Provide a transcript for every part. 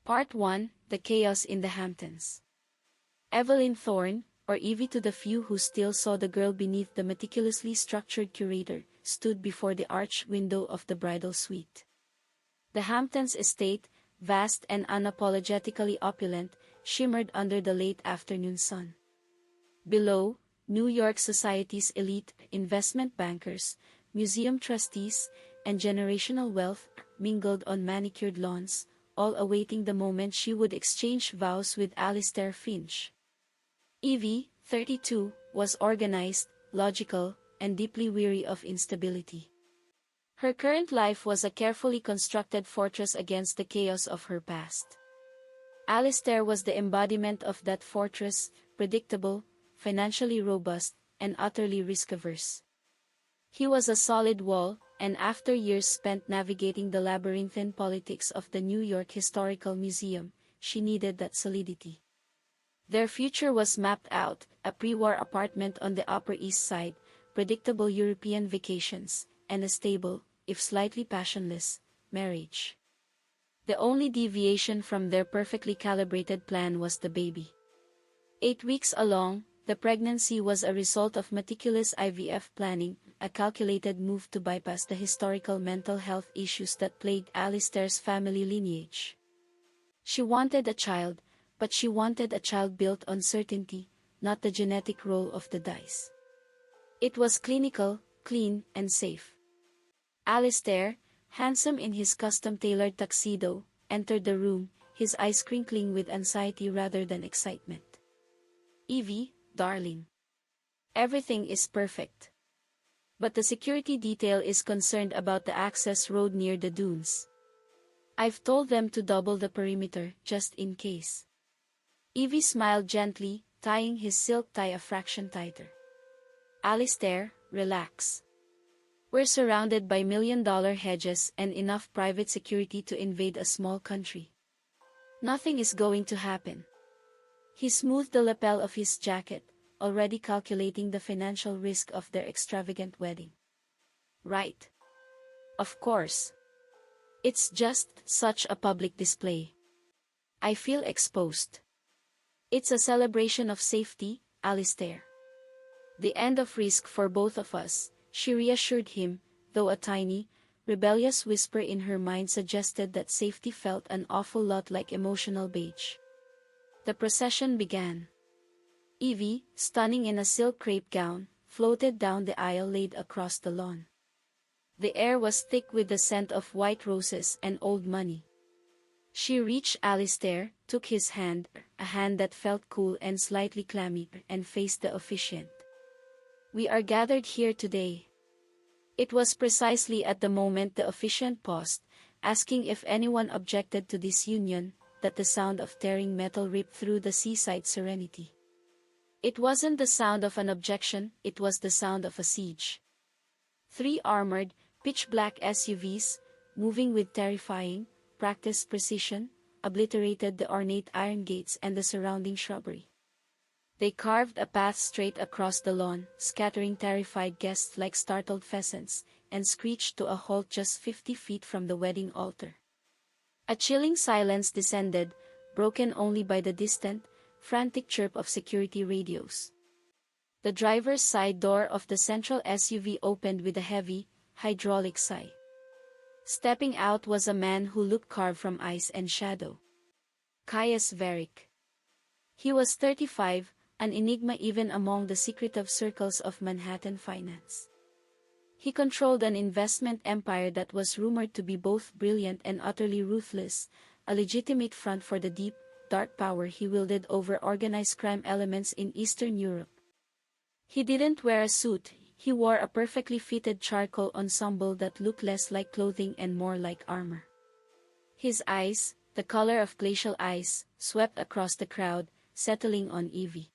Part 1, The Chaos in the Hamptons. Evelyn Thorne, or Evie to the few who still saw the girl beneath the meticulously structured curator, stood before the arched window of the bridal suite. The Hamptons estate, vast and unapologetically opulent, shimmered under the late afternoon sun. Below, New York society's elite, investment bankers, museum trustees, and generational wealth mingled on manicured lawns, all awaiting the moment she would exchange vows with Alistair Finch. Evie, 32, was organized, logical, and deeply weary of instability. Her current life was a carefully constructed fortress against the chaos of her past. Alistair was the embodiment of that fortress, predictable, financially robust, and utterly risk-averse. He was a solid wall, and after years spent navigating the labyrinthine politics of the New York Historical Museum, she needed that solidity. Their future was mapped out, a pre-war apartment on the Upper East Side, predictable European vacations, and a stable, if slightly passionless, marriage. The only deviation from their perfectly calibrated plan was the baby. 8 weeks along, the pregnancy was a result of meticulous IVF planning, a calculated move to bypass the historical mental health issues that plagued Alistair's family lineage. She wanted a child, but she wanted a child built on certainty, not the genetic roll of the dice. It was clinical, clean, and safe. Alistair, handsome in his custom-tailored tuxedo, entered the room, his eyes crinkling with anxiety rather than excitement. "Evie, darling. Everything is perfect. But the security detail is concerned about the access road near the dunes. I've told them to double the perimeter, just in case." Evie smiled gently, tying his silk tie a fraction tighter. "Alistair, relax. We're surrounded by million-dollar hedges and enough private security to invade a small country. Nothing is going to happen." He smoothed the lapel of his jacket, already calculating the financial risk of their extravagant wedding. "Right. Of course. It's just such a public display. I feel exposed. It's a celebration of safety, Alistair. The end of risk for both of us," she reassured him, though a tiny, rebellious whisper in her mind suggested that safety felt an awful lot like emotional baggage. The procession began. Evie, stunning in a silk crepe gown, floated down the aisle laid across the lawn. The air was thick with the scent of white roses and old money. She reached Alistair, took his hand, a hand that felt cool and slightly clammy, and faced the officiant. "We are gathered here today." It was precisely at the moment the officiant paused, asking if anyone objected to this union, that the sound of tearing metal ripped through the seaside serenity. It wasn't the sound of an objection, it was the sound of a siege. 3 armored, pitch-black SUVs, moving with terrifying, practiced precision, obliterated the ornate iron gates and the surrounding shrubbery. They carved a path straight across the lawn, scattering terrified guests like startled pheasants, and screeched to a halt just 50 feet from the wedding altar. A chilling silence descended, broken only by the distant, frantic chirp of security radios. The driver's side door of the central SUV opened with a heavy, hydraulic sigh. Stepping out was a man who looked carved from ice and shadow. Caius Varrick. He was 35, an enigma even among the secretive circles of Manhattan finance. He controlled an investment empire that was rumored to be both brilliant and utterly ruthless, a legitimate front for the deep, dark power he wielded over organized crime elements in Eastern Europe. He didn't wear a suit, he wore a perfectly fitted charcoal ensemble that looked less like clothing and more like armor. His eyes, the color of glacial ice, swept across the crowd, settling on Evie.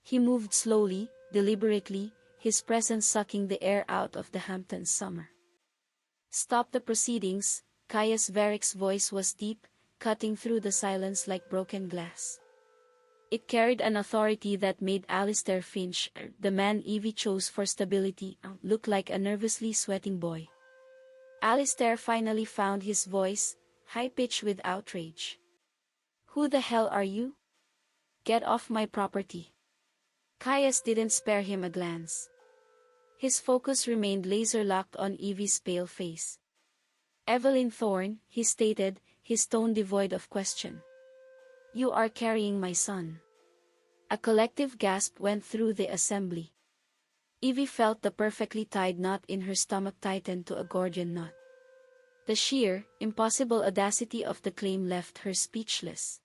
He moved slowly, deliberately, his presence sucking the air out of the Hamptons' summer. "Stop the proceedings," Caius Varrick's voice was deep, cutting through the silence like broken glass. It carried an authority that made Alistair Finch, the man Evie chose for stability, look like a nervously sweating boy. Alistair finally found his voice, high-pitched with outrage. Who the hell are you? Get off my property. Caius didn't spare him a glance. His focus remained laser-locked on Evie's pale face. Evelyn Thorne, he stated, his tone devoid of question. You are carrying my son. A collective gasp went through the assembly. Evie felt the perfectly tied knot in her stomach tighten to a Gordian knot. The sheer, impossible audacity of the claim left her speechless.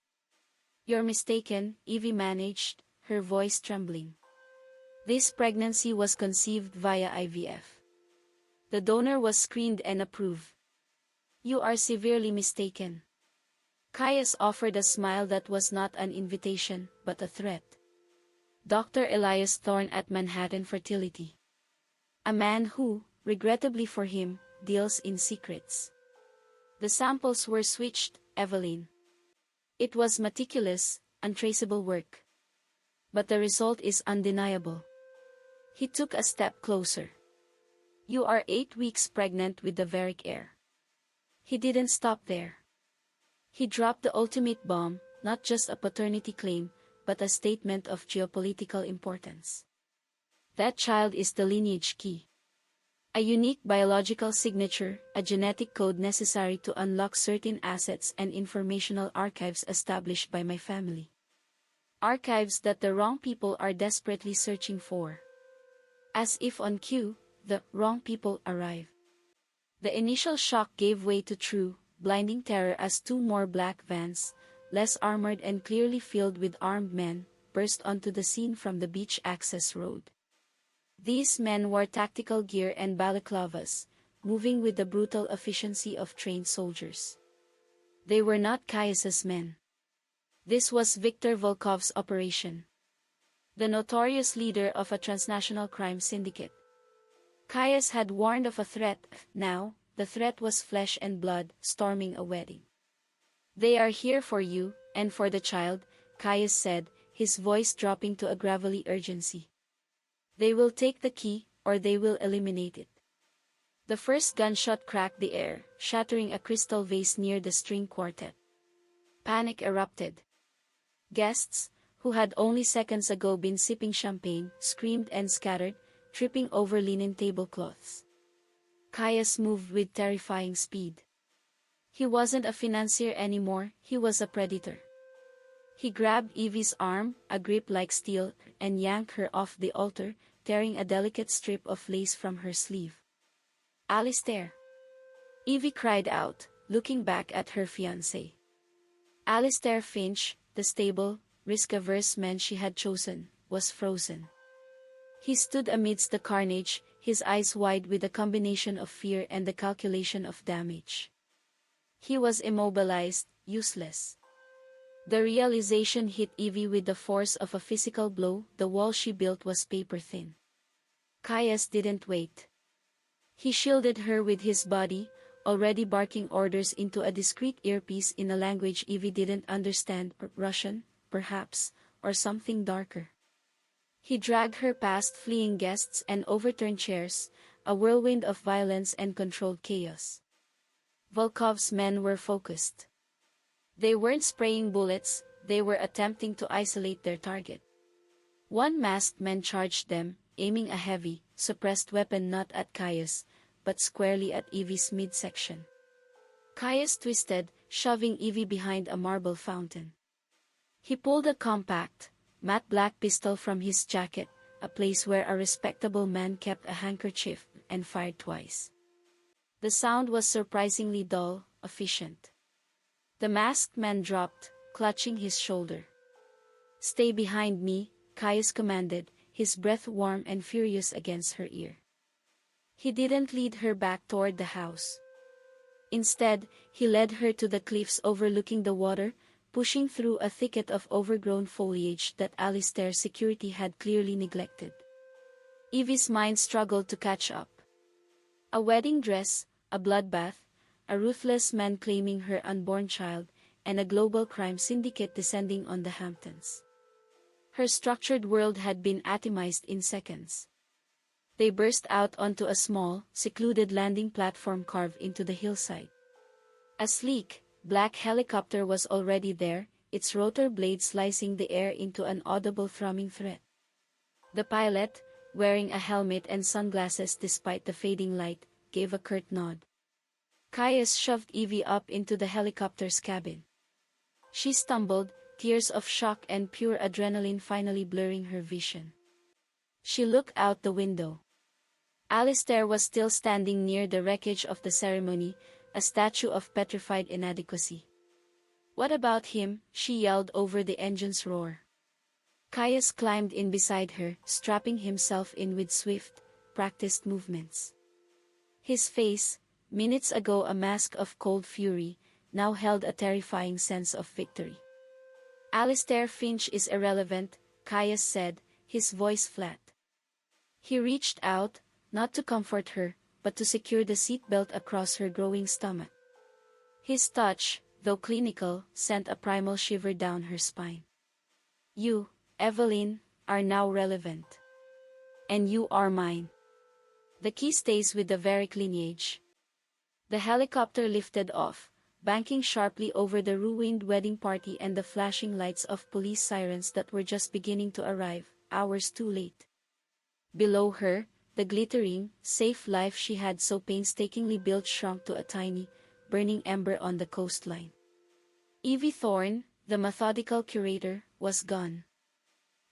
You're mistaken, Evie managed, her voice trembling. This pregnancy was conceived via IVF. The donor was screened and approved. You are severely mistaken. Caius offered a smile that was not an invitation, but a threat. Dr. Elias Thorne at Manhattan Fertility. A man who, regrettably for him, deals in secrets. The samples were switched, Evelyn. It was meticulous, untraceable work. But the result is undeniable. He took a step closer. You are 8 weeks pregnant with the Varrick heir. He didn't stop there. He dropped the ultimate bomb, not just a paternity claim, but a statement of geopolitical importance. That child is the lineage key. A unique biological signature, a genetic code necessary to unlock certain assets and informational archives established by my family. Archives that the wrong people are desperately searching for. As if on cue, the wrong people arrive. The initial shock gave way to true, blinding terror as 2 more black vans, less armored and clearly filled with armed men, burst onto the scene from the beach access road. These men wore tactical gear and balaclavas, moving with the brutal efficiency of trained soldiers. They were not Caius's men. This was Viktor Volkov's operation. The notorious leader of a transnational crime syndicate. Caius had warned of a threat, now, the threat was flesh and blood, storming a wedding. They are here for you, and for the child, Caius said, his voice dropping to a gravelly urgency. They will take the key, or they will eliminate it. The first gunshot cracked the air, shattering a crystal vase near the string quartet. Panic erupted. Guests, who had only seconds ago been sipping champagne, screamed and scattered, tripping over linen tablecloths. Caius moved with terrifying speed. He wasn't a financier anymore, he was a predator. He grabbed Evie's arm, a grip like steel, and yanked her off the altar, tearing a delicate strip of lace from her sleeve. Alistair! Evie cried out, looking back at her fiancé. Alistair Finch, the stable, risk-averse man she had chosen, was frozen. He stood amidst the carnage, his eyes wide with a combination of fear and the calculation of damage. He was immobilized, useless. The realization hit Evie with the force of a physical blow. The wall she built was paper-thin. Caius didn't wait. He shielded her with his body, already barking orders into a discreet earpiece in a language Evie didn't understand, Russian, perhaps, or something darker. He dragged her past fleeing guests and overturned chairs, a whirlwind of violence and controlled chaos. Volkov's men were focused. They weren't spraying bullets, they were attempting to isolate their target. One masked man charged them, aiming a heavy, suppressed weapon not at Caius, but squarely at Evie's midsection. Caius twisted, shoving Evie behind a marble fountain. He pulled a compact, matte black pistol from his jacket, a place where a respectable man kept a handkerchief, and fired twice. The sound was surprisingly dull, efficient. The masked man dropped, clutching his shoulder. Stay behind me, Caius commanded, his breath warm and furious against her ear. He didn't lead her back toward the house. Instead, he led her to the cliffs overlooking the water, pushing through a thicket of overgrown foliage that Alistair's security had clearly neglected. Evie's mind struggled to catch up. A wedding dress, a bloodbath, a ruthless man claiming her unborn child, and a global crime syndicate descending on the Hamptons. Her structured world had been atomized in seconds. They burst out onto a small, secluded landing platform carved into the hillside. A sleek, black helicopter was already there, its rotor blades slicing the air into an audible thrumming threat. The pilot, wearing a helmet and sunglasses despite the fading light, gave a curt nod. Caius shoved Evie up into the helicopter's cabin. She stumbled, tears of shock and pure adrenaline finally blurring her vision. She looked out the window. Alistair was still standing near the wreckage of the ceremony, a statue of petrified inadequacy. "What about him?" she yelled over the engine's roar. Caius climbed in beside her, strapping himself in with swift, practiced movements. His face, minutes ago a mask of cold fury, now held a terrifying sense of victory. "Alistair Finch is irrelevant," Caius said, his voice flat. He reached out, not to comfort her, but to secure the seatbelt across her growing stomach. His touch, though clinical, sent a primal shiver down her spine. "You, Evelyn, are now relevant. And you are mine. The key stays with the Varrick lineage." The helicopter lifted off, banking sharply over the ruined wedding party and the flashing lights of police sirens that were just beginning to arrive, hours too late. Below her, the glittering, safe life she had so painstakingly built shrunk to a tiny, burning ember on the coastline. Evie Thorne, the methodical curator, was gone.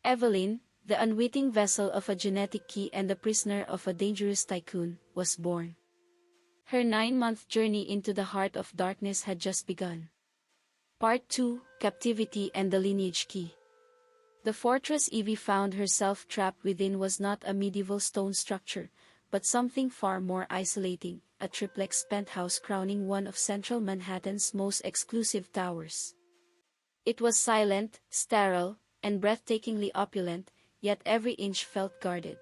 Evelyn, the unwitting vessel of a genetic key and the prisoner of a dangerous tycoon, was born. Her 9-month journey into the heart of darkness had just begun. Part 2, Captivity and the Lineage Key. The fortress Evie found herself trapped within was not a medieval stone structure, but something far more isolating, a triplex penthouse crowning one of central Manhattan's most exclusive towers. It was silent, sterile, and breathtakingly opulent, yet every inch felt guarded.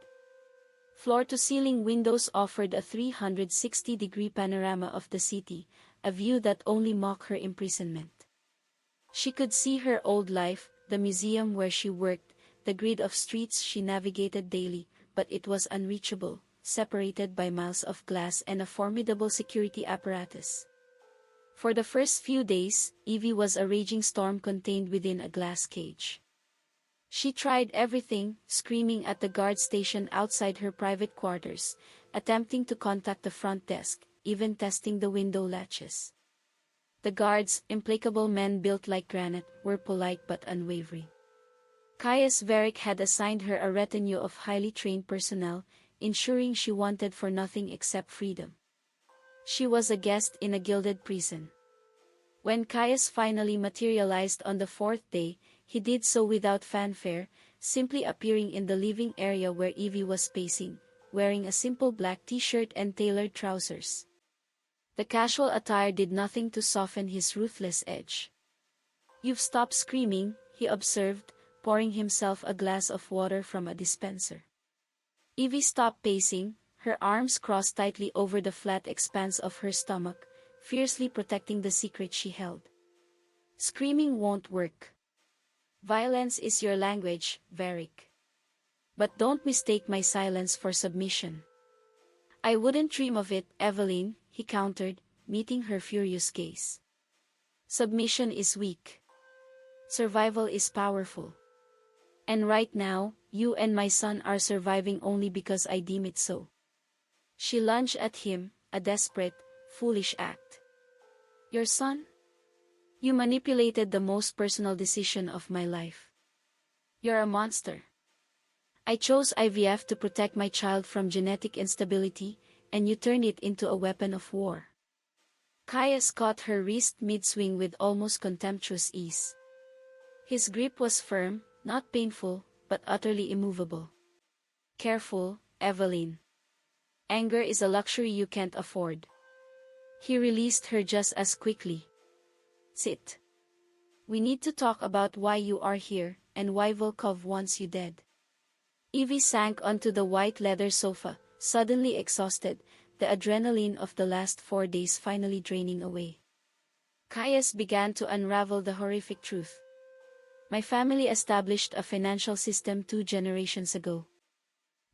Floor-to-ceiling windows offered a 360-degree panorama of the city, a view that only mocked her imprisonment. She could see her old life, the museum where she worked, the grid of streets she navigated daily, but it was unreachable, separated by miles of glass and a formidable security apparatus. For the first few days, Evie was a raging storm contained within a glass cage. She tried everything, screaming at the guard station outside her private quarters, attempting to contact the front desk, even testing the window latches. The guards, implacable men built like granite, were polite but unwavering. Caius Varrick had assigned her a retinue of highly trained personnel, ensuring she wanted for nothing except freedom. She was a guest in a gilded prison. When Caius finally materialized on the 4th day, he did so without fanfare, simply appearing in the living area where Evie was pacing, wearing a simple black t-shirt and tailored trousers. The casual attire did nothing to soften his ruthless edge. "You've stopped screaming," he observed, pouring himself a glass of water from a dispenser. Evie stopped pacing, her arms crossed tightly over the flat expanse of her stomach, fiercely protecting the secret she held. "Screaming won't work. Violence is your language, Varrick. But don't mistake my silence for submission." "I wouldn't dream of it, Evelyn," he countered, meeting her furious gaze. "Submission is weak. Survival is powerful. And right now, you and my son are surviving only because I deem it so." She lunged at him, a desperate, foolish act. "Your son? You manipulated the most personal decision of my life. You're a monster. I chose IVF to protect my child from genetic instability, and you turned it into a weapon of war." Caius caught her wrist mid-swing with almost contemptuous ease. His grip was firm, not painful, but utterly immovable. "Careful, Evelyn. Anger is a luxury you can't afford." He released her just as quickly. "Sit. We need to talk about why you are here, and why Volkov wants you dead." Evie sank onto the white leather sofa, suddenly exhausted, the adrenaline of the last 4 days finally draining away. Caius began to unravel the horrific truth. "My family established a financial system 2 generations ago.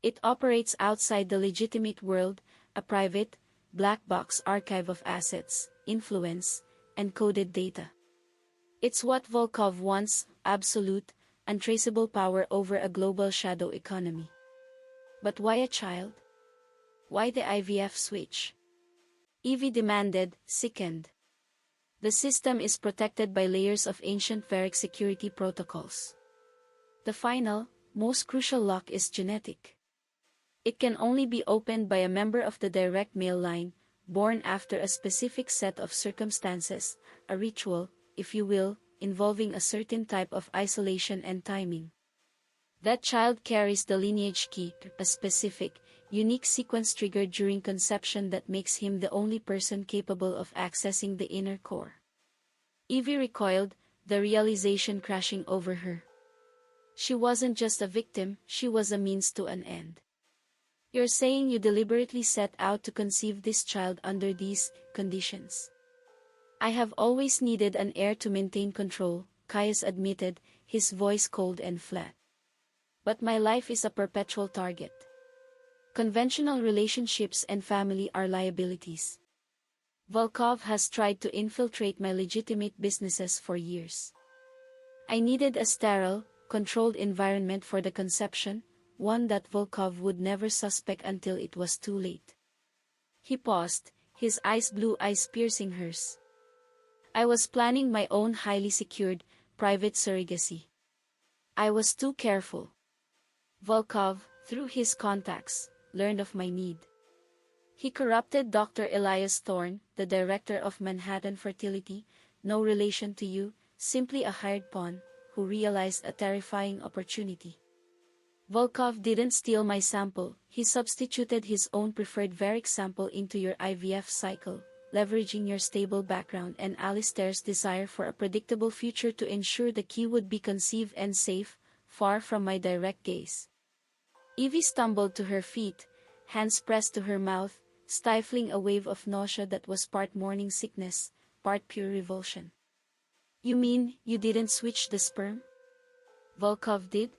It operates outside the legitimate world, a private, black box archive of assets, influence, and coded data. It's what Volkov wants, absolute, untraceable power over a global shadow economy. But why a child? Why the IVF switch? Evie demanded, sickened. The system is protected by layers of ancient Varrick security protocols. The final, most crucial lock is genetic. It can only be opened by a member of the direct male line, born after a specific set of circumstances, a ritual, if you will, involving a certain type of isolation and timing. That child carries the lineage key, a specific, unique sequence triggered during conception that makes him the only person capable of accessing the inner core. Evie recoiled, the realization crashing over her. She wasn't just a victim, she was a means to an end. You're saying you deliberately set out to conceive this child under these conditions? I have always needed an heir to maintain control, Caius admitted, his voice cold and flat. But my life is a perpetual target. Conventional relationships and family are liabilities. Volkov has tried to infiltrate my legitimate businesses for years. I needed a sterile, controlled environment for the conception, one that Volkov would never suspect until it was too late. He paused, his blue eyes piercing hers. I was planning my own highly secured, private surrogacy. I was too careful. Volkov, through his contacts, learned of my need. He corrupted Dr. Elias Thorne, the director of Manhattan Fertility, no relation to you, simply a hired pawn, who realized a terrifying opportunity. Volkov didn't steal my sample, he substituted his own preferred Varrick sample into your IVF cycle, leveraging your stable background and Alistair's desire for a predictable future to ensure the key would be conceived and safe, far from my direct gaze. Evie stumbled to her feet, hands pressed to her mouth, stifling a wave of nausea that was part morning sickness, part pure revulsion. You mean, you didn't switch the sperm? Volkov did?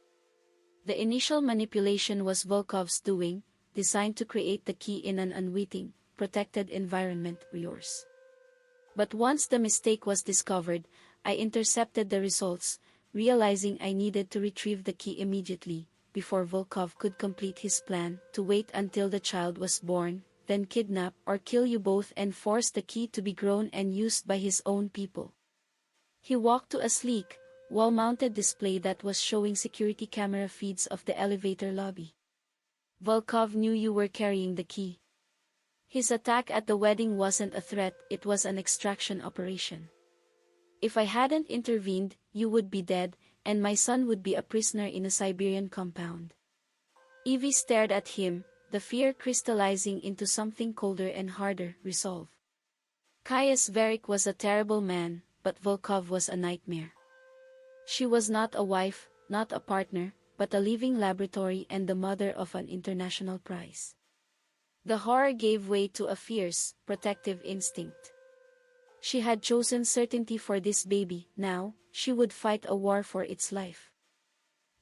The initial manipulation was Volkov's doing, designed to create the key in an unwitting, protected environment, yours. But once the mistake was discovered, I intercepted the results, realizing I needed to retrieve the key immediately, before Volkov could complete his plan to wait until the child was born, then kidnap or kill you both and force the key to be grown and used by his own people. He walked to a sleek, wall-mounted display that was showing security camera feeds of the elevator lobby. Volkov knew you were carrying the key. His attack at the wedding wasn't a threat, it was an extraction operation. If I hadn't intervened, you would be dead, and my son would be a prisoner in a Siberian compound. Evie stared at him, the fear crystallizing into something colder and harder, resolve. Caius Varrick was a terrible man, but Volkov was a nightmare. She was not a wife, not a partner, but a living laboratory and the mother of an international prize. The horror gave way to a fierce, protective instinct. She had chosen certainty for this baby, now, she would fight a war for its life.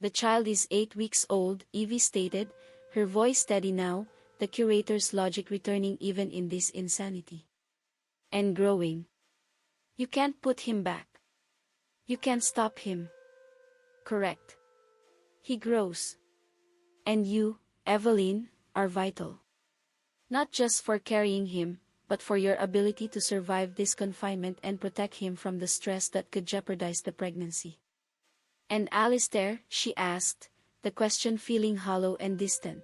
The child is 8 weeks old, Evie stated, her voice steady now, the curator's logic returning even in this insanity. And growing. You can't put him back. You can't stop him. Correct. He grows. And you, Evelyn, are vital. Not just for carrying him, but for your ability to survive this confinement and protect him from the stress that could jeopardize the pregnancy. And Alistair, she asked, the question feeling hollow and distant.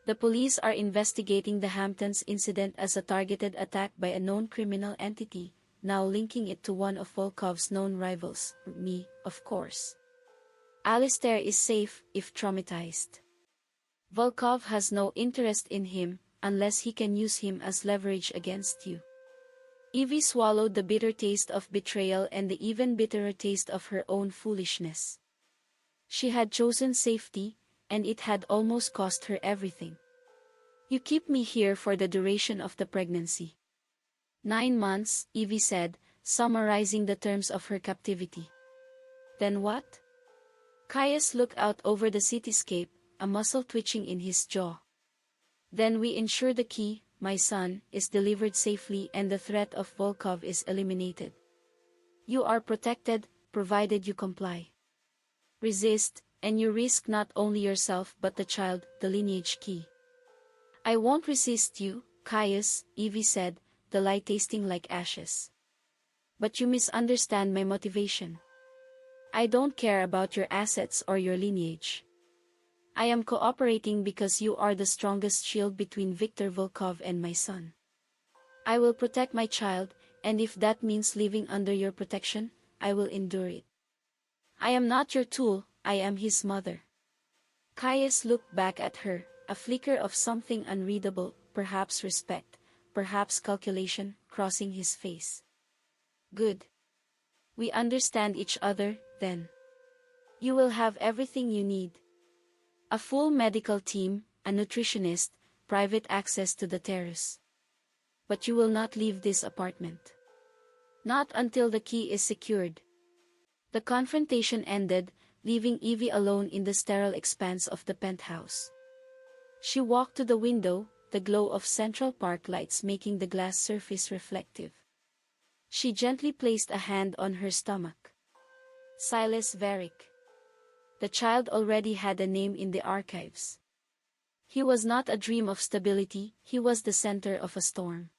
The police are investigating the Hamptons incident as a targeted attack by a known criminal entity, now linking it to one of Volkov's known rivals, me, of course. Alistair is safe, if traumatized. Volkov has no interest in him, unless he can use him as leverage against you. Evie swallowed the bitter taste of betrayal and the even bitterer taste of her own foolishness. She had chosen safety, and it had almost cost her everything. You keep me here for the duration of the pregnancy. 9 months, Evie said, summarizing the terms of her captivity. Then what? Caius looked out over the cityscape, a muscle twitching in his jaw. Then we ensure the key, my son, is delivered safely and the threat of Volkov is eliminated. You are protected, provided you comply. Resist, and you risk not only yourself but the child, the lineage key. I won't resist you, Caius, Evie said, the lie tasting like ashes. But you misunderstand my motivation. I don't care about your assets or your lineage. I am cooperating because you are the strongest shield between Viktor Volkov and my son. I will protect my child, and if that means living under your protection, I will endure it. I am not your tool, I am his mother. Caius looked back at her, a flicker of something unreadable, perhaps respect, perhaps calculation, crossing his face. Good. We understand each other, then. You will have everything you need. A full medical team, a nutritionist, private access to the terrace. But you will not leave this apartment. Not until the key is secured. The confrontation ended, leaving Evie alone in the sterile expanse of the penthouse. She walked to the window, the glow of Central Park lights making the glass surface reflective. She gently placed a hand on her stomach. Caius Varrick. The child already had a name in the archives. He was not a dream of stability, he was the center of a storm.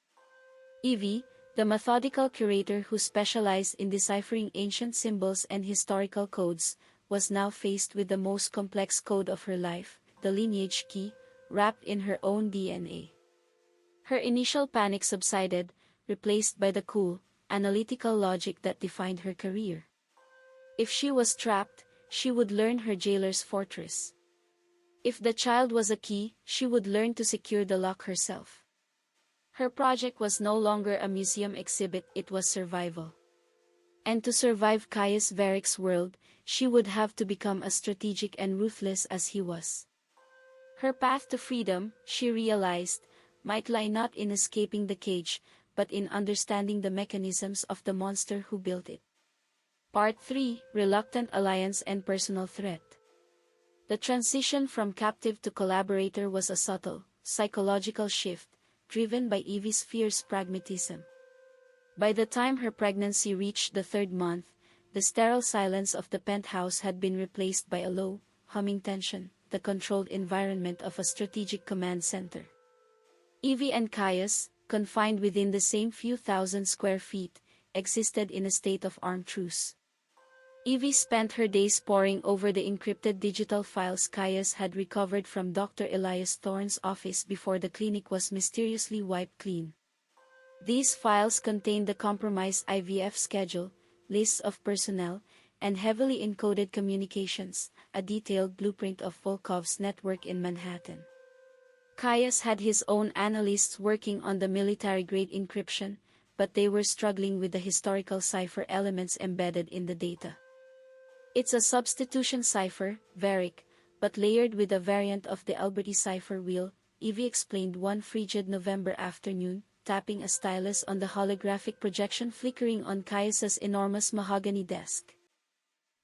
Evie, the methodical curator who specialized in deciphering ancient symbols and historical codes, was now faced with the most complex code of her life, the lineage key, wrapped in her own DNA. Her initial panic subsided, replaced by the cool, analytical logic that defined her career. If she was trapped, she would learn her jailer's fortress. If the child was a key, she would learn to secure the lock herself. Her project was no longer a museum exhibit, it was survival. And to survive Caius Varrick's world, she would have to become as strategic and ruthless as he was. Her path to freedom, she realized, might lie not in escaping the cage, but in understanding the mechanisms of the monster who built it. Part 3: Reluctant Alliance and Personal Threat. The transition from captive to collaborator was a subtle, psychological shift, driven by Evie's fierce pragmatism. By the time her pregnancy reached the 3rd month, the sterile silence of the penthouse had been replaced by a low, humming tension, the controlled environment of a strategic command center. Evie and Caius, confined within the same few thousand square feet, existed in a state of armed truce. Evie spent her days poring over the encrypted digital files Caius had recovered from Dr. Elias Thorne's office before the clinic was mysteriously wiped clean. These files contained the compromised IVF schedule, lists of personnel, and heavily encoded communications, a detailed blueprint of Volkov's network in Manhattan. Caius had his own analysts working on the military-grade encryption, but they were struggling with the historical cipher elements embedded in the data. It's a substitution cipher, Varrick, but layered with a variant of the Alberti cipher wheel, Evie explained one frigid November afternoon, tapping a stylus on the holographic projection flickering on Caius's enormous mahogany desk.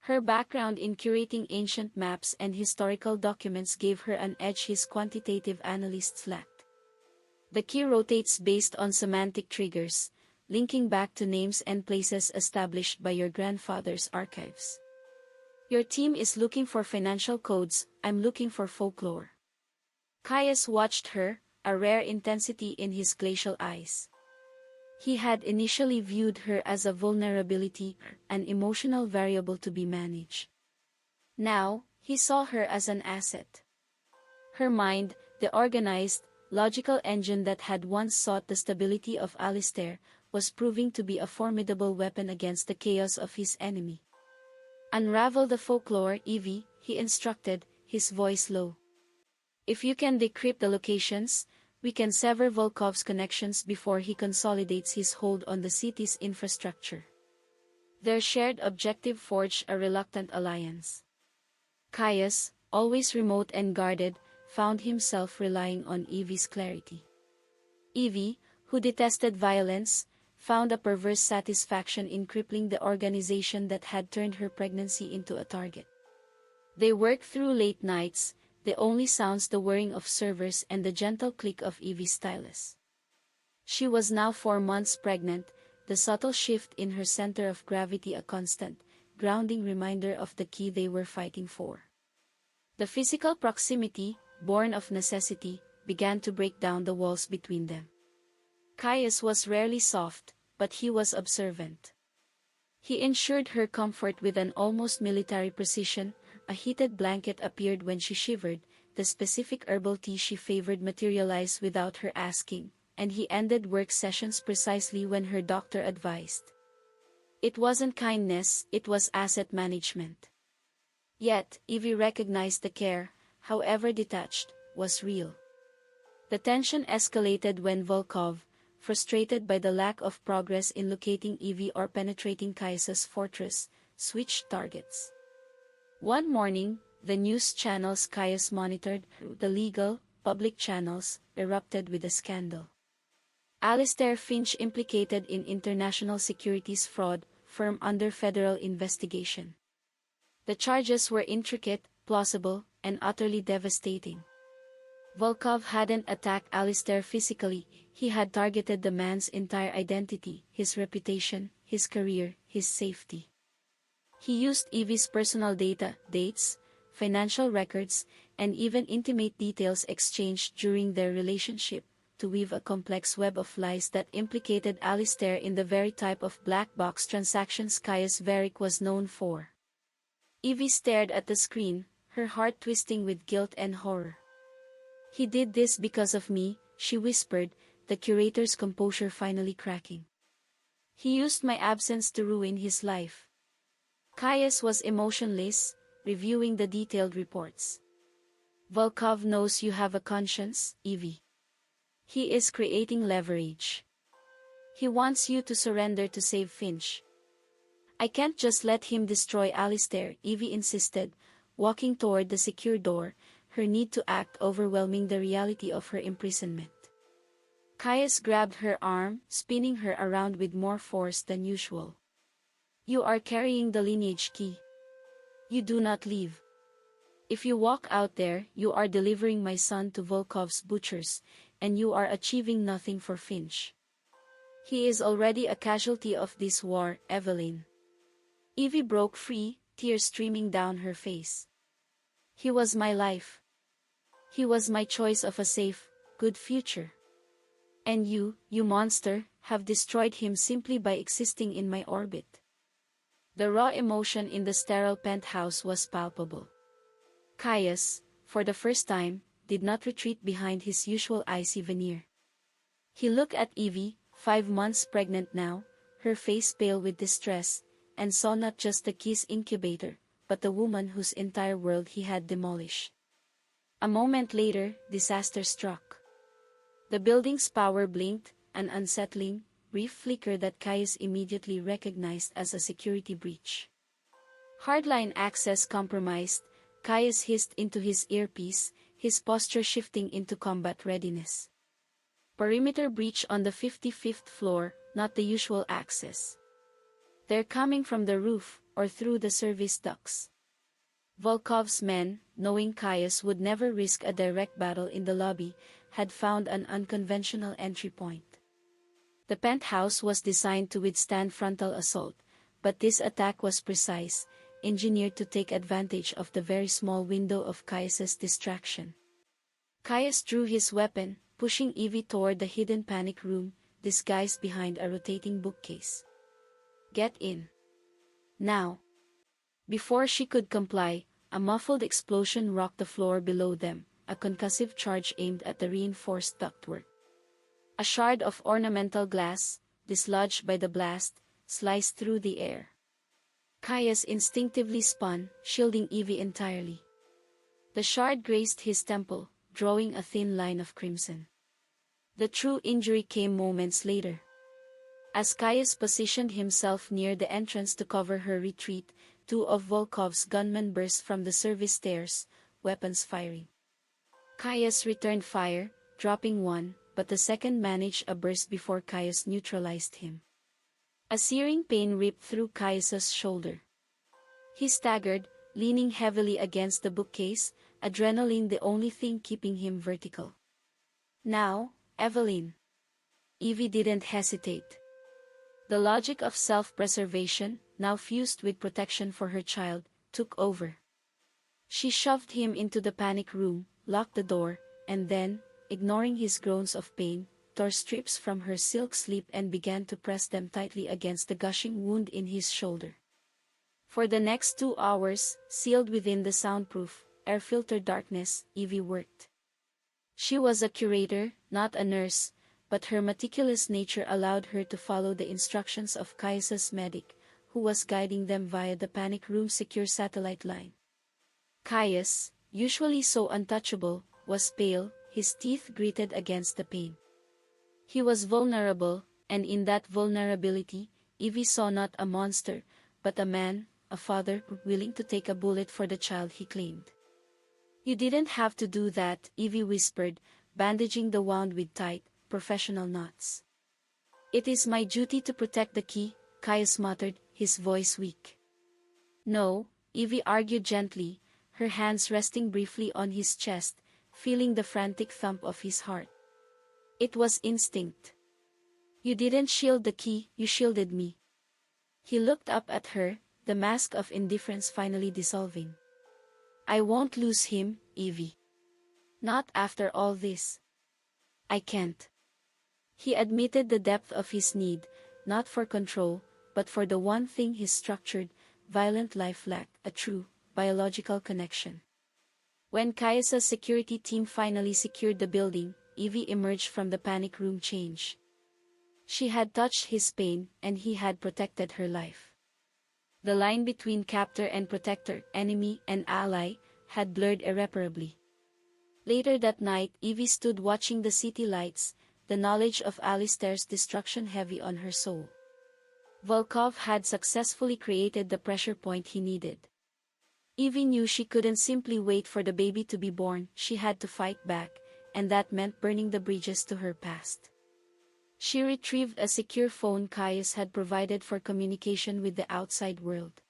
Her background in curating ancient maps and historical documents gave her an edge his quantitative analysts lacked. The key rotates based on semantic triggers, linking back to names and places established by your grandfather's archives. Your team is looking for financial codes, I'm looking for folklore. Caius watched her, a rare intensity in his glacial eyes. He had initially viewed her as a vulnerability, an emotional variable to be managed. Now, he saw her as an asset. Her mind, the organized, logical engine that had once sought the stability of Alistair, was proving to be a formidable weapon against the chaos of his enemy. Unravel the folklore, Evie, he instructed, his voice low. If you can decrypt the locations, we can sever Volkov's connections before he consolidates his hold on the city's infrastructure. Their shared objective forged a reluctant alliance. Caius, always remote and guarded, found himself relying on Evie's clarity. Evie, who detested violence, found a perverse satisfaction in crippling the organization that had turned her pregnancy into a target. They worked through late nights, the only sounds the whirring of servers and the gentle click of Evie's stylus. She was now 4 months pregnant, the subtle shift in her center of gravity a constant, grounding reminder of the key they were fighting for. The physical proximity, born of necessity, began to break down the walls between them. Caius was rarely soft, but he was observant. He ensured her comfort with an almost military precision. A heated blanket appeared when she shivered, the specific herbal tea she favored materialized without her asking, and he ended work sessions precisely when her doctor advised. It wasn't kindness, it was asset management. Yet, Evie recognized the care, however detached, was real. The tension escalated when Volkov, frustrated by the lack of progress in locating Evie or penetrating Caius's fortress, switched targets. One morning, the news channels Caius monitored, the legal, public channels, erupted with a scandal. Alistair Finch implicated in international securities fraud, firm under federal investigation. The charges were intricate, plausible, and utterly devastating. Volkov hadn't attacked Alistair physically, he had targeted the man's entire identity, his reputation, his career, his safety. He used Evie's personal data, dates, financial records, and even intimate details exchanged during their relationship, to weave a complex web of lies that implicated Alistair in the very type of black box transactions Caius Varrick was known for. Evie stared at the screen, her heart twisting with guilt and horror. "He did this because of me," she whispered, the curator's composure finally cracking. "He used my absence to ruin his life." Caius was emotionless, reviewing the detailed reports. "Volkov knows you have a conscience, Evie. He is creating leverage. He wants you to surrender to save Finch." "I can't just let him destroy Alistair," Evie insisted, walking toward the secure door, her need to act overwhelming the reality of her imprisonment. Caius grabbed her arm, spinning her around with more force than usual. "You are carrying the Lineage Key. You do not leave. If you walk out there, you are delivering my son to Volkov's butchers, and you are achieving nothing for Finch. He is already a casualty of this war, Evelyn." Evie broke free, tears streaming down her face. "He was my life. He was my choice of a safe, good future. And you monster, have destroyed him simply by existing in my orbit." The raw emotion in the sterile penthouse was palpable. Caius, for the first time, did not retreat behind his usual icy veneer. He looked at Evie, 5 months pregnant now, her face pale with distress, and saw not just the key's incubator, but the woman whose entire world he had demolished. A moment later, disaster struck. The building's power blinked, an unsettling, brief flicker that Caius immediately recognized as a security breach. "Hardline access compromised," Caius hissed into his earpiece, his posture shifting into combat readiness. "Perimeter breach on the 55th floor, not the usual access. They're coming from the roof, or through the service ducts." Volkov's men, knowing Caius would never risk a direct battle in the lobby, had found an unconventional entry point. The penthouse was designed to withstand frontal assault, but this attack was precise, engineered to take advantage of the very small window of Caius's distraction. Caius drew his weapon, pushing Evie toward the hidden panic room, disguised behind a rotating bookcase. "Get in. Now." Before she could comply, a muffled explosion rocked the floor below them, a concussive charge aimed at the reinforced ductwork. A shard of ornamental glass, dislodged by the blast, sliced through the air. Caius instinctively spun, shielding Evie entirely. The shard grazed his temple, drawing a thin line of crimson. The true injury came moments later. As Caius positioned himself near the entrance to cover her retreat, 2 of Volkov's gunmen burst from the service stairs, weapons firing. Caius returned fire, dropping one, but the second managed a burst before Caius neutralized him. A searing pain ripped through Caius's shoulder. He staggered, leaning heavily against the bookcase, adrenaline the only thing keeping him vertical. "Now, Evelyn." Evie didn't hesitate. The logic of self-preservation, now fused with protection for her child, took over. She shoved him into the panic room, locked the door, and then, ignoring his groans of pain, tore strips from her silk sleeve and began to press them tightly against the gushing wound in his shoulder. For the next 2 hours, sealed within the soundproof, air-filtered darkness, Evie worked. She was a curator, not a nurse, but her meticulous nature allowed her to follow the instructions of Caius's medic, who was guiding them via the panic room's secure satellite line. Caius, usually so untouchable, was pale, his teeth gritted against the pain. He was vulnerable, and in that vulnerability, Evie saw not a monster, but a man, a father, willing to take a bullet for the child he claimed. "You didn't have to do that," Evie whispered, bandaging the wound with tight, professional knots. "It is my duty to protect the key," Caius muttered, his voice weak. "No," Evie argued gently, her hands resting briefly on his chest, feeling the frantic thump of his heart. "It was instinct. You didn't shield the key, you shielded me." He looked up at her, the mask of indifference finally dissolving. "I won't lose him, Evie. Not after all this. I can't." He admitted the depth of his need, not for control, but for the one thing his structured, violent life lacked, a true, biological connection. When Caius's security team finally secured the building, Evie emerged from the panic room changed. She had touched his pain, and he had protected her life. The line between captor and protector, enemy and ally, had blurred irreparably. Later that night, Evie stood watching the city lights, the knowledge of Alistair's destruction heavy on her soul. Volkov had successfully created the pressure point he needed. Evie knew she couldn't simply wait for the baby to be born, she had to fight back, and that meant burning the bridges to her past. She retrieved a secure phone Caius had provided for communication with the outside world.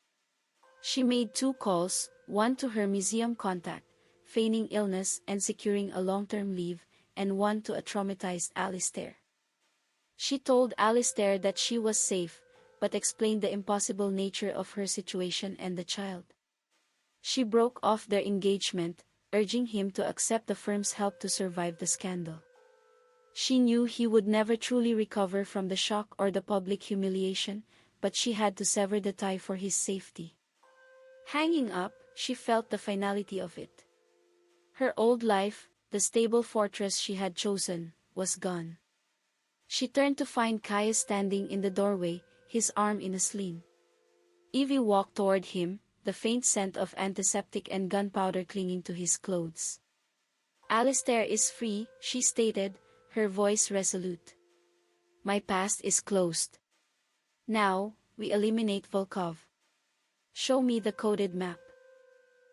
She made 2 calls, one to her museum contact, feigning illness and securing a long-term leave, and one to a traumatized Alistair. She told Alistair that she was safe, but explained the impossible nature of her situation and the child. She broke off their engagement, urging him to accept the firm's help to survive the scandal. She knew he would never truly recover from the shock or the public humiliation, but she had to sever the tie for his safety. Hanging up, she felt the finality of it. Her old life, the stable fortress she had chosen, was gone. She turned to find Caius standing in the doorway, his arm in a sling. Evie walked toward him, the faint scent of antiseptic and gunpowder clinging to his clothes. "Alistair is free," she stated, her voice resolute. "My past is closed. Now, we eliminate Volkov. Show me the coded map."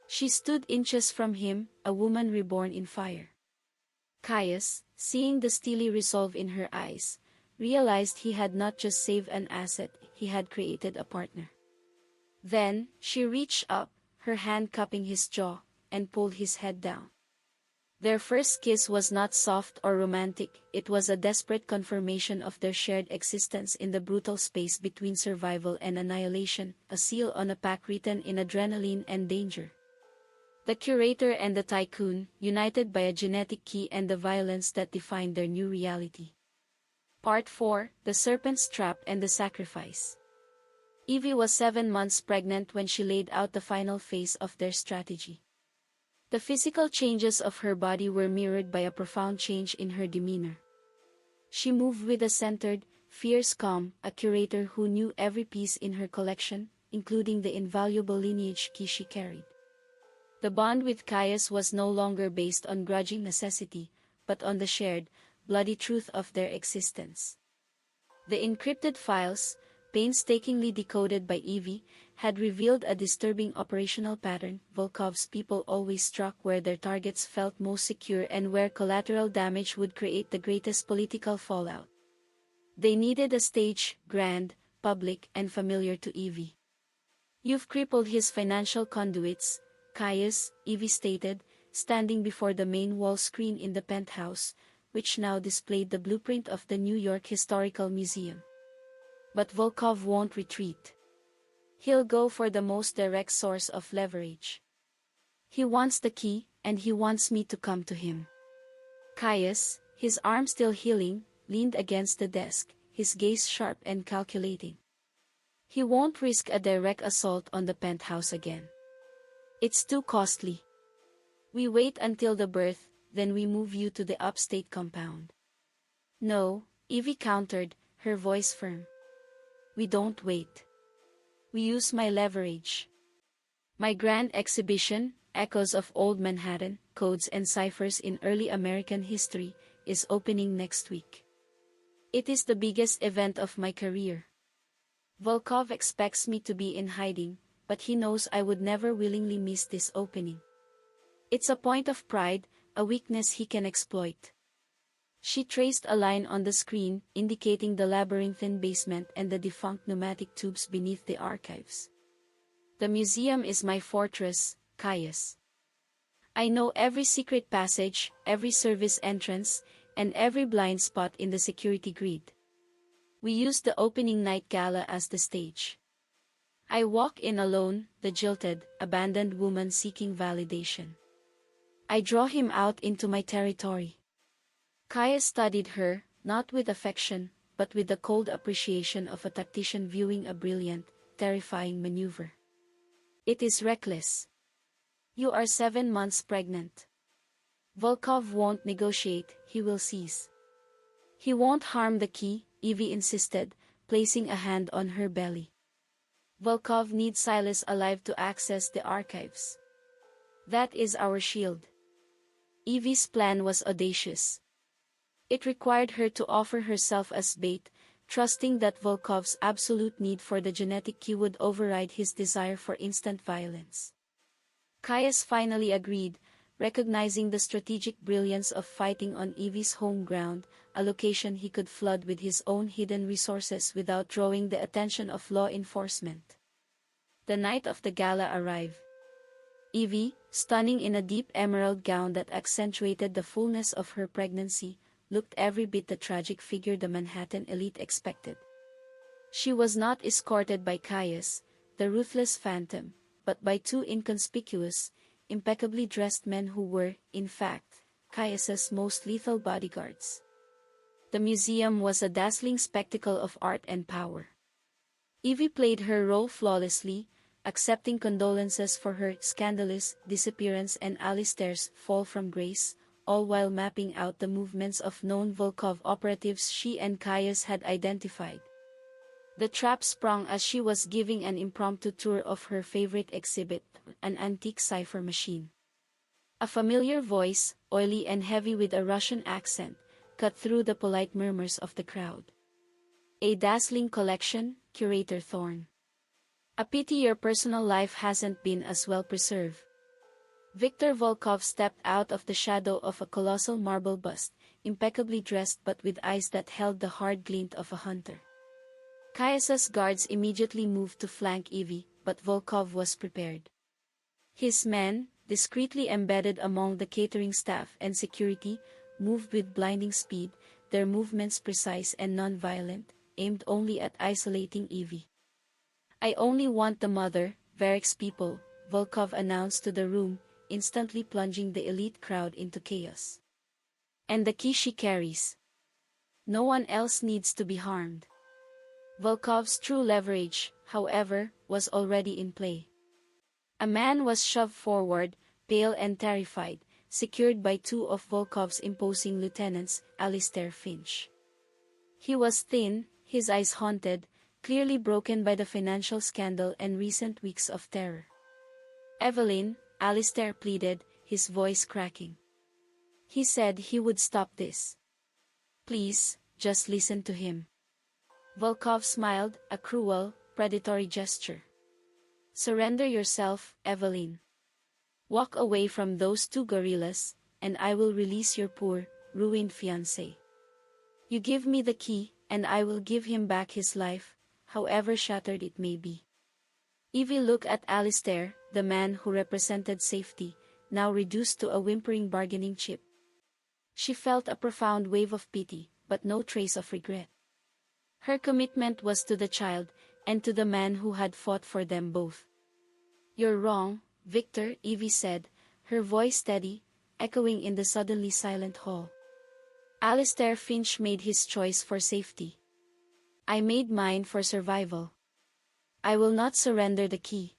She stood inches from him, a woman reborn in fire. Caius, seeing the steely resolve in her eyes, realized he had not just saved an asset, he had created a partner. Then, she reached up, her hand cupping his jaw, and pulled his head down. Their first kiss was not soft or romantic, it was a desperate confirmation of their shared existence in the brutal space between survival and annihilation, a seal on a pact written in adrenaline and danger. The curator and the tycoon, united by a genetic key and the violence that defined their new reality. Part 4, The Serpent's Trap and the Sacrifice. Evie was 7 months pregnant when she laid out the final phase of their strategy. The physical changes of her body were mirrored by a profound change in her demeanor. She moved with a centered, fierce calm, a curator who knew every piece in her collection, including the invaluable lineage key she carried. The bond with Caius was no longer based on grudging necessity, but on the shared, bloody truth of their existence. The encrypted files, painstakingly decoded by Evie, had revealed a disturbing operational pattern. Volkov's people always struck where their targets felt most secure and where collateral damage would create the greatest political fallout. They needed a stage, grand, public, and familiar to Evie. "You've crippled his financial conduits, Caius," Evie stated, standing before the main wall screen in the penthouse, which now displayed the blueprint of the New York Historical Museum. But Volkov won't retreat. He'll go for the most direct source of leverage. He wants the key, and he wants me to come to him. Caius, his arm still healing, leaned against the desk, his gaze sharp and calculating. He won't risk a direct assault on the penthouse again. It's too costly. We wait until the birth, then we move you to the upstate compound. No, Evie countered, her voice firm. We don't wait. We use my leverage. My grand exhibition, Echoes of Old Manhattan, Codes and Ciphers in Early American History, is opening next week. It is the biggest event of my career. Volkov expects me to be in hiding, but he knows I would never willingly miss this opening. It's a point of pride, a weakness he can exploit. She traced a line on the screen, indicating the labyrinthine basement and the defunct pneumatic tubes beneath the archives. The museum is my fortress, Caius. I know every secret passage, every service entrance, and every blind spot in the security grid. We use the opening night gala as the stage. I walk in alone, the jilted, abandoned woman seeking validation. I draw him out into my territory. Caius studied her, not with affection, but with the cold appreciation of a tactician viewing a brilliant, terrifying maneuver. It is reckless. You are 7 months pregnant. Volkov won't negotiate, he will seize. He won't harm the key, Evie insisted, placing a hand on her belly. Volkov needs Silas alive to access the archives. That is our shield. Evie's plan was audacious. It required her to offer herself as bait, trusting that Volkov's absolute need for the genetic key would override his desire for instant violence. Caius finally agreed, recognizing the strategic brilliance of fighting on Evie's home ground, a location he could flood with his own hidden resources without drawing the attention of law enforcement. The night of the gala arrived. Evie, stunning in a deep emerald gown that accentuated the fullness of her pregnancy, looked every bit the tragic figure the Manhattan elite expected. She was not escorted by Caius, the ruthless phantom, but by two inconspicuous, impeccably dressed men who were, in fact, Caius's most lethal bodyguards. The museum was a dazzling spectacle of art and power. Evie played her role flawlessly, accepting condolences for her scandalous disappearance and Alistair's fall from grace, all while mapping out the movements of known Volkov operatives she and Caius had identified. The trap sprung as she was giving an impromptu tour of her favorite exhibit, an antique cipher machine. A familiar voice, oily and heavy with a Russian accent, cut through the polite murmurs of the crowd. A dazzling collection, Curator Thorne. A pity your personal life hasn't been as well preserved. Viktor Volkov stepped out of the shadow of a colossal marble bust, impeccably dressed but with eyes that held the hard glint of a hunter. Caius's guards immediately moved to flank Evie, but Volkov was prepared. His men, discreetly embedded among the catering staff and security, moved with blinding speed, their movements precise and non-violent, aimed only at isolating Evie. I only want the mother, Varrick's people, Volkov announced to the room, instantly plunging the elite crowd into chaos. And the key she carries. No one else needs to be harmed. Volkov's true leverage, however, was already in play. A man was shoved forward, pale and terrified, secured by two of Volkov's imposing lieutenants, Alistair Finch. He was thin, his eyes haunted, clearly broken by the financial scandal and recent weeks of terror. Evelyn, Alistair pleaded, his voice cracking. He said he would stop this. Please, just listen to him. Volkov smiled, a cruel, predatory gesture. Surrender yourself, Evelyn. Walk away from those two gorillas, and I will release your poor, ruined fiancé. You give me the key, and I will give him back his life, however shattered it may be. Evie looked at Alistair, the man who represented safety, now reduced to a whimpering bargaining chip. She felt a profound wave of pity, but no trace of regret. Her commitment was to the child, and to the man who had fought for them both. "You're wrong, Viktor," Evie said, her voice steady, echoing in the suddenly silent hall. "Alistair Finch made his choice for safety. I made mine for survival. I will not surrender the key."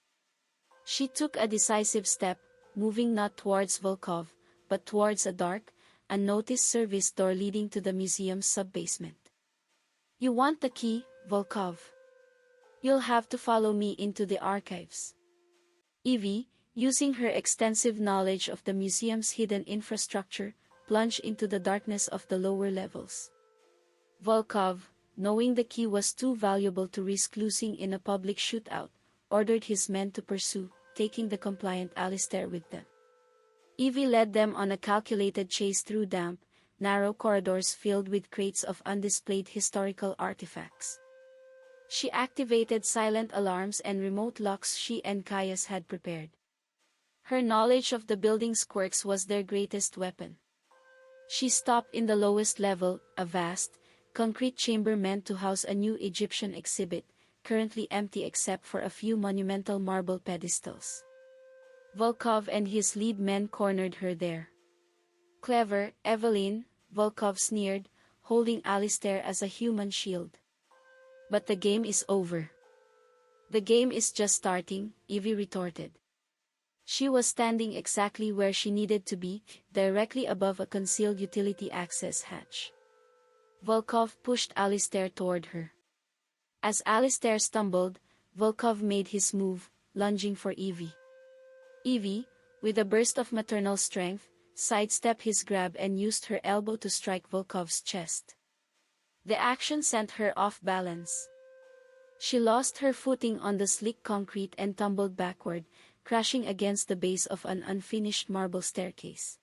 She took a decisive step, moving not towards Volkov, but towards a dark, unnoticed service door leading to the museum's sub-basement. "You want the key, Volkov? You'll have to follow me into the archives." Evie, using her extensive knowledge of the museum's hidden infrastructure, plunged into the darkness of the lower levels. Volkov, knowing the key was too valuable to risk losing in a public shootout, ordered his men to pursue, taking the compliant Alistair with them. Evie led them on a calculated chase through damp, narrow corridors filled with crates of undisplayed historical artifacts. She activated silent alarms and remote locks she and Caius had prepared. Her knowledge of the building's quirks was their greatest weapon. She stopped in the lowest level, a vast, concrete chamber meant to house a new Egyptian exhibit, currently empty except for a few monumental marble pedestals. Volkov and his lead men cornered her there. "Clever, Evelyn," Volkov sneered, holding Alistair as a human shield. "But the game is over." "The game is just starting," Evie retorted. She was standing exactly where she needed to be, directly above a concealed utility access hatch. Volkov pushed Alistair toward her. As Alistair stumbled, Volkov made his move, lunging for Evie. Evie, with a burst of maternal strength, sidestepped his grab and used her elbow to strike Volkov's chest. The action sent her off balance. She lost her footing on the slick concrete and tumbled backward, crashing against the base of an unfinished marble staircase.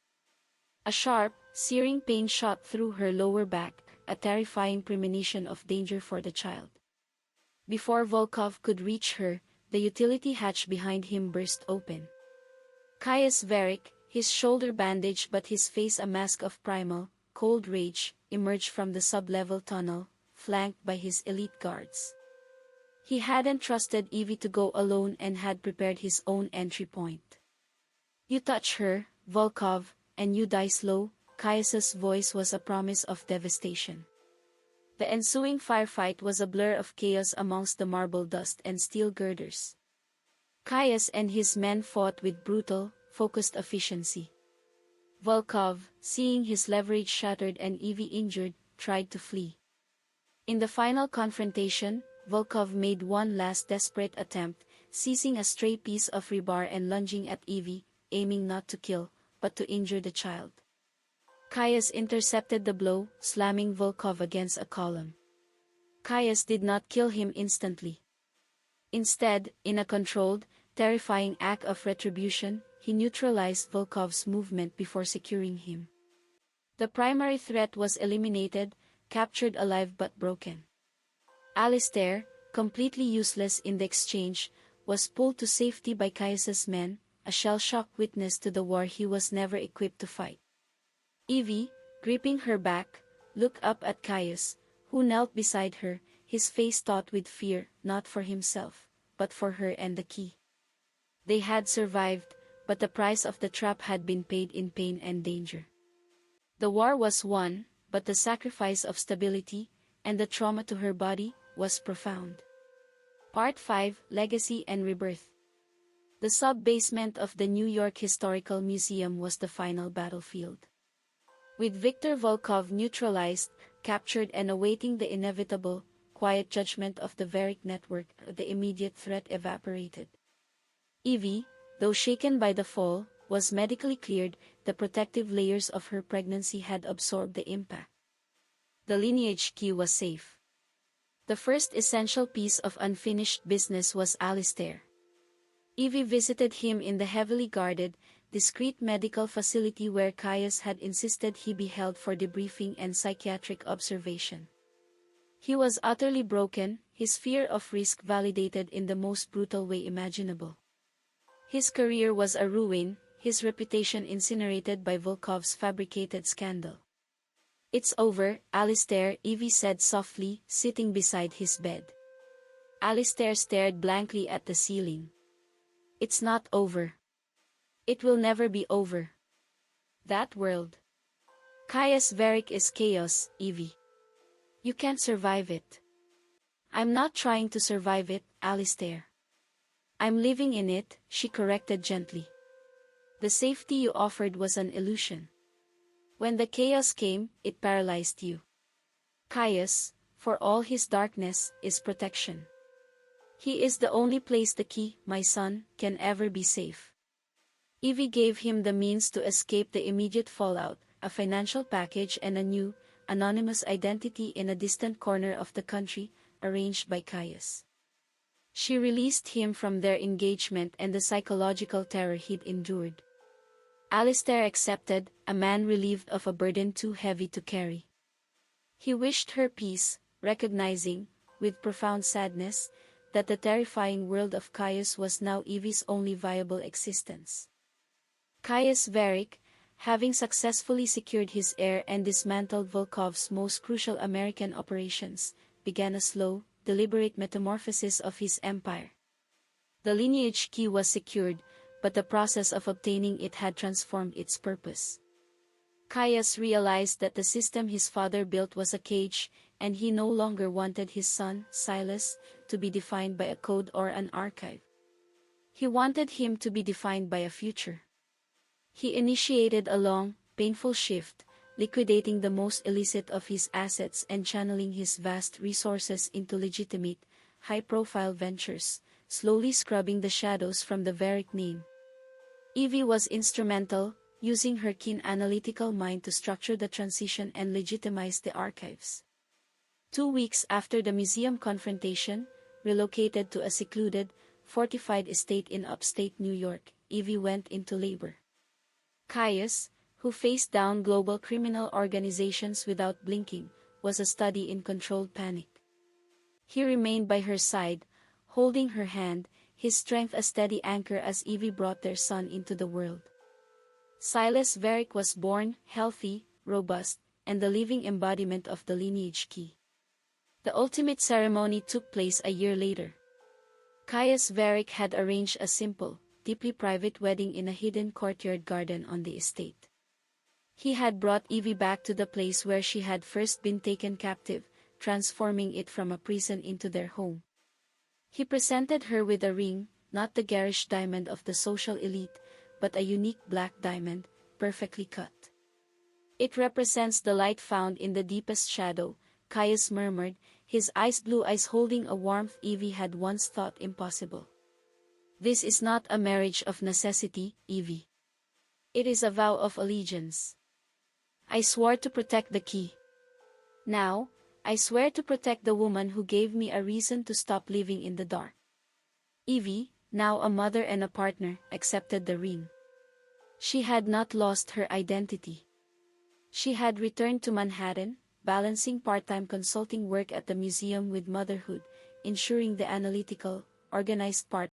A sharp, searing pain shot through her lower back, a terrifying premonition of danger for the child. Before Volkov could reach her, the utility hatch behind him burst open. Caius Varrick, his shoulder bandaged but his face a mask of primal, cold rage, emerged from the sub-level tunnel, flanked by his elite guards. He hadn't trusted Evie to go alone and had prepared his own entry point. "You touch her, Volkov, and you die slow," Caius's voice was a promise of devastation. The ensuing firefight was a blur of chaos amongst the marble dust and steel girders. Caius and his men fought with brutal, focused efficiency. Volkov, seeing his leverage shattered and Evie injured, tried to flee. In the final confrontation, Volkov made one last desperate attempt, seizing a stray piece of rebar and lunging at Evie, aiming not to kill, but to injure the child. Caius intercepted the blow, slamming Volkov against a column. Caius did not kill him instantly. Instead, in a controlled, terrifying act of retribution, he neutralized Volkov's movement before securing him. The primary threat was eliminated, captured alive but broken. Alistair, completely useless in the exchange, was pulled to safety by Caius's men, a shell-shocked witness to the war he was never equipped to fight. Evie, gripping her back, looked up at Caius, who knelt beside her, his face taut with fear, not for himself, but for her and the key. They had survived, but the price of the trap had been paid in pain and danger. The war was won, but the sacrifice of stability, and the trauma to her body, was profound. Part 5: Legacy and Rebirth. The sub-basement of the New York Historical Museum was the final battlefield. With Viktor Volkov neutralized, captured and awaiting the inevitable, quiet judgment of the Varrick network, the immediate threat evaporated. Evie, though shaken by the fall, was medically cleared. The protective layers of her pregnancy had absorbed the impact. The Lineage Key was safe. The first essential piece of unfinished business was Alistair. Evie visited him in the heavily guarded, discreet medical facility where Caius had insisted he be held for debriefing and psychiatric observation. He was utterly broken, his fear of risk validated in the most brutal way imaginable. His career was a ruin, his reputation incinerated by Volkov's fabricated scandal. It's over, Alistair, Evie said softly, sitting beside his bed. Alistair stared blankly at the ceiling. It's not over. It will never be over. That world. Caius Varrick is chaos, Evie. You can't survive it. I'm not trying to survive it, Alistair. I'm living in it, she corrected gently. The safety you offered was an illusion. When the chaos came, it paralyzed you. Caius, for all his darkness, is protection. He is the only place the key, my son, can ever be safe. Evie gave him the means to escape the immediate fallout, a financial package and a new, anonymous identity in a distant corner of the country, arranged by Caius. She released him from their engagement and the psychological terror he'd endured. Alistair accepted, a man relieved of a burden too heavy to carry. He wished her peace, recognizing, with profound sadness, that the terrifying world of Caius was now Evie's only viable existence. Caius Varrick, having successfully secured his heir and dismantled Volkov's most crucial American operations, began a slow, deliberate metamorphosis of his empire. The Lineage Key was secured, but the process of obtaining it had transformed its purpose. Caius realized that the system his father built was a cage, and he no longer wanted his son, Silas, to be defined by a code or an archive. He wanted him to be defined by a future. He initiated a long, painful shift, liquidating the most illicit of his assets and channeling his vast resources into legitimate, high-profile ventures, slowly scrubbing the shadows from the Varrick name. Evie was instrumental, using her keen analytical mind to structure the transition and legitimize the archives. 2 weeks after the museum confrontation, relocated to a secluded, fortified estate in upstate New York, Evie went into labor. Caius, who faced down global criminal organizations without blinking, was a study in controlled panic. He remained by her side, holding her hand, his strength a steady anchor as Evie brought their son into the world. Silas Varrick was born, healthy, robust, and the living embodiment of the Lineage Key. The ultimate ceremony took place a year later. Caius Varrick had arranged a simple, deeply private wedding in a hidden courtyard garden on the estate. He had brought Evie back to the place where she had first been taken captive, transforming it from a prison into their home. He presented her with a ring, not the garish diamond of the social elite, but a unique black diamond, perfectly cut. It represents the light found in the deepest shadow, Caius murmured, his blue eyes holding a warmth Evie had once thought impossible. This is not a marriage of necessity, Evie. It is a vow of allegiance. I swore to protect the key. Now, I swear to protect the woman who gave me a reason to stop living in the dark. Evie, now a mother and a partner, accepted the ring. She had not lost her identity. She had returned to Manhattan, balancing part-time consulting work at the museum with motherhood, ensuring the analytical, organized part